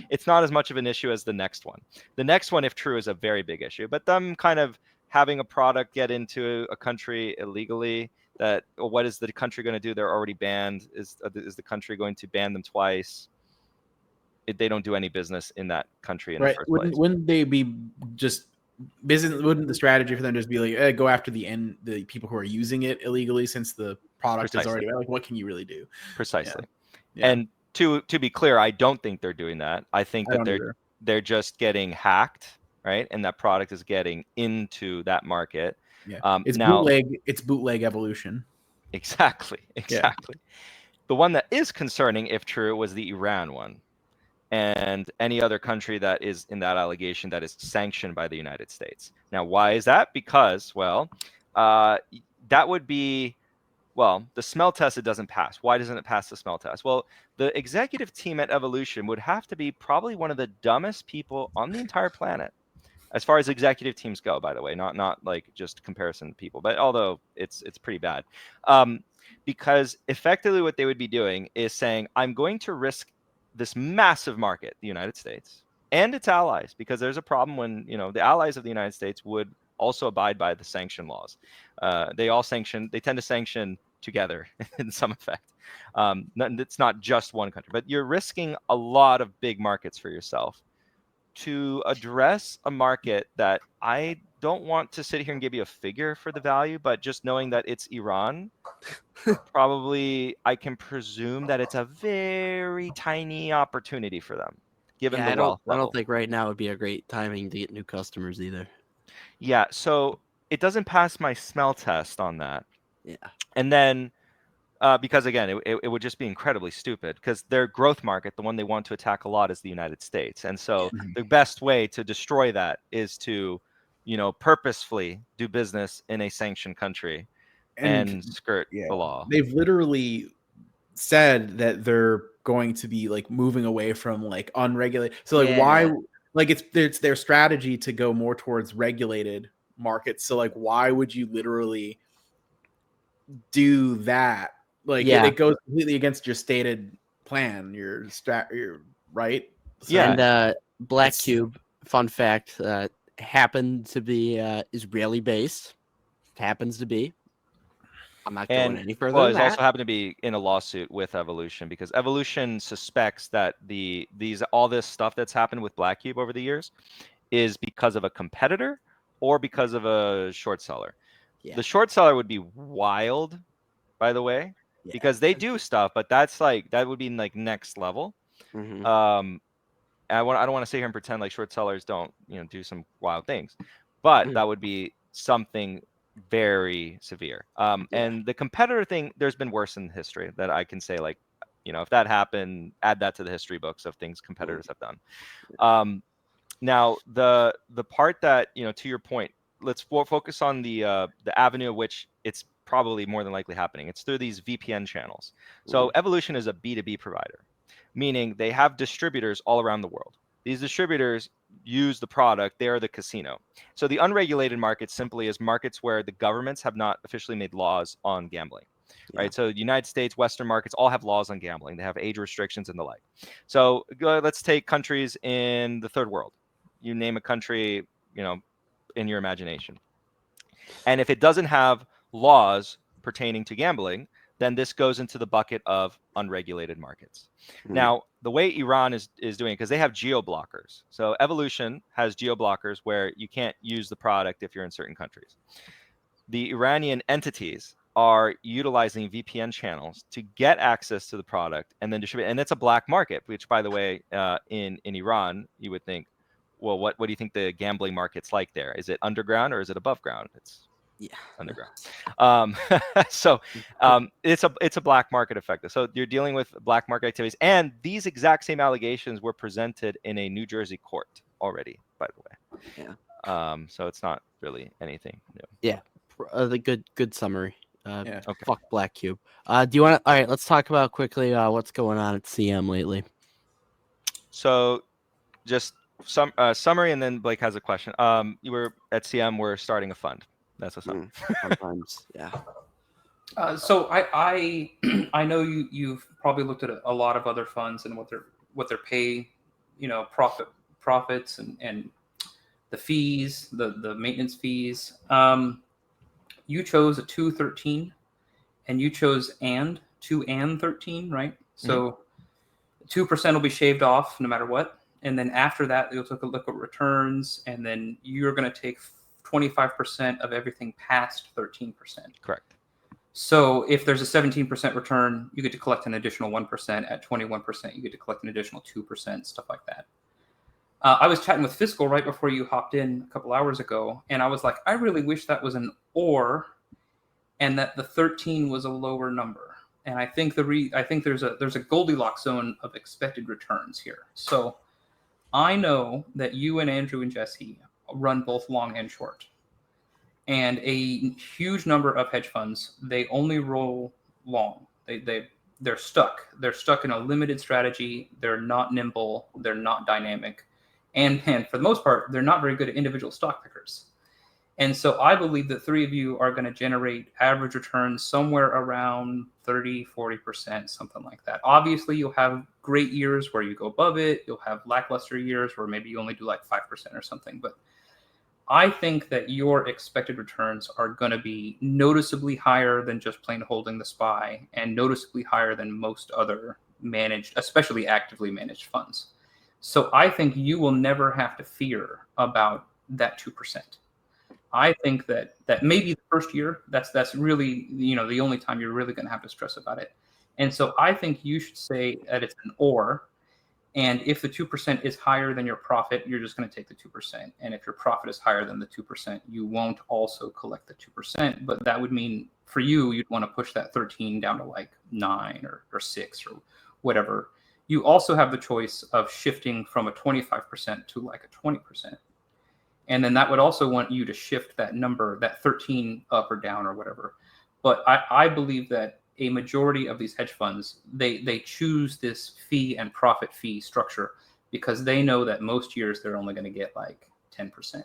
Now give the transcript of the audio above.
It's not as much of an issue as the next one. The next one, if true, is a very big issue. But them kind of having a product get into a country illegally, that what is the country going to do? They're already banned. Is the country going to ban them twice? They don't do any business in that country in the first place. Wouldn't they be just business? Wouldn't the strategy for them just be like, go after the people who are using it illegally, since the product is already like, what can you really do? Precisely. Yeah. And to be clear, I don't think they're doing that. I think that they're just getting hacked, right? And that product is getting into that market. Yeah. It's bootleg evolution. Exactly. Yeah. The one that is concerning, if true, was the Iran one. And any other country that is in that allegation that is sanctioned by the United States. Now, why is that? Because, that would be, the smell test, it doesn't pass. Why doesn't it pass the smell test? Well, the executive team at Evolution would have to be probably one of the dumbest people on the entire planet, as far as executive teams go, by the way, not like just comparison people, but although it's pretty bad. Because effectively what they would be doing is saying, I'm going to risk this massive market, the United States, and its allies, because there's a problem when, the allies of the United States would also abide by the sanction laws. They tend to sanction together in some effect. It's not just one country, but you're risking a lot of big markets for yourself to address a market that I don't want to sit here and give you a figure for the value, but just knowing that it's Iran, probably I can presume that it's a very tiny opportunity for them, given the wealth level. I don't think right now would be a great timing to get new customers either. Yeah, so it doesn't pass my smell test on that. Yeah. And then, because again, it would just be incredibly stupid, because their growth market, the one they want to attack a lot, is the United States. And so the best way to destroy that is to, purposefully do business in a sanctioned country and skirt the law. They've literally said that they're going to be like moving away from like unregulated. So like why, like it's their strategy to go more towards regulated markets. So like why would you literally do that? Like it goes completely against your stated plan, your right. So, and Black Cube, fun fact, happened to be Israeli based. Happens to be. I'm not going any further. Well, it's also happened to be in a lawsuit with Evolution, because Evolution suspects that all this stuff that's happened with Black Cube over the years is because of a competitor or because of a short seller. Yeah. The short seller would be wild, by the way, because they do stuff, but that would be like next level. Mm-hmm. I don't want to sit here and pretend like short sellers don't, do some wild things, but that would be something very severe. And the competitor thing, there's been worse in history that I can say, like, if that happened, add that to the history books of things competitors have done. Now the part that, to your point, let's focus on the avenue of which it's probably more than likely happening. It's through these VPN channels. So Evolution is a B2B provider, meaning they have distributors all around the world. These distributors use the product. They are the casino. So the unregulated market simply is markets where the governments have not officially made laws on gambling, right? So the United States, Western markets all have laws on gambling. They have age restrictions and the like. So let's take countries in the third world. You name a country, in your imagination. And if it doesn't have laws pertaining to gambling, then this goes into the bucket of unregulated markets. Now, the way Iran is doing it, because they have geo-blockers. So Evolution has geo-blockers where you can't use the product if you're in certain countries. The Iranian entities are utilizing VPN channels to get access to the product and then distribute. And it's a black market, which, by the way, in Iran, you would think, well, what do you think the gambling market's like there? Is it underground or is it above ground? It's underground. So it's a black market effect. So you're dealing with black market activities, and these exact same allegations were presented in a New Jersey court already, by the way. So it's not really anything new. Yeah, the good summary. Okay. Fuck Black Cube. Do you want to? All right, let's talk about quickly what's going on at CM lately. So just some summary, and then Blake has a question. You were at CM. We're starting a fund. That's what's up. Sometimes, yeah. So I know you've probably looked at a lot of other funds and what their pay profits and the fees, the maintenance fees. You chose a 213, and you chose 2 and 13, right? So 2% will be shaved off no matter what. And then after that, you'll take a look at returns, and then you're going to take 25% of everything past 13%. Correct. So if there's a 17% return, you get to collect an additional 1%. At 21%, you get to collect an additional 2%, stuff like that. I was chatting with Fiscal right before you hopped in a couple hours ago, and I was like, I really wish that was an or, and that the 13 was a lower number. And I think there's a Goldilocks zone of expected returns here. So I know that you and Andrew and Jesse run both long and short. And a huge number of hedge funds, they only roll long. They're stuck. They're stuck in a limited strategy. They're not nimble. They're not dynamic. And for the most part, they're not very good at individual stock pickers. And so I believe that three of you are going to generate average returns somewhere around 30, 40%, something like that. Obviously, you'll have great years where you go above it. You'll have lackluster years where maybe you only do like 5% or something. But I think that your expected returns are going to be noticeably higher than just plain holding the SPY, and noticeably higher than most other managed, especially actively managed funds. So I think you will never have to fear about that 2%. I think that maybe the first year, that's really, the only time you're really going to have to stress about it. And so I think you should say that it's an or. And if the 2% is higher than your profit, you're just going to take the 2%. And if your profit is higher than the 2%, you won't also collect the 2%. But that would mean for you, you'd want to push that 13 down to like 9 or 6 or whatever. You also have the choice of shifting from a 25% to like a 20%. And then that would also want you to shift that number, that 13 up or down or whatever. But I believe that a majority of these hedge funds, they choose this fee and profit fee structure because they know that most years they're only going to get like 10%.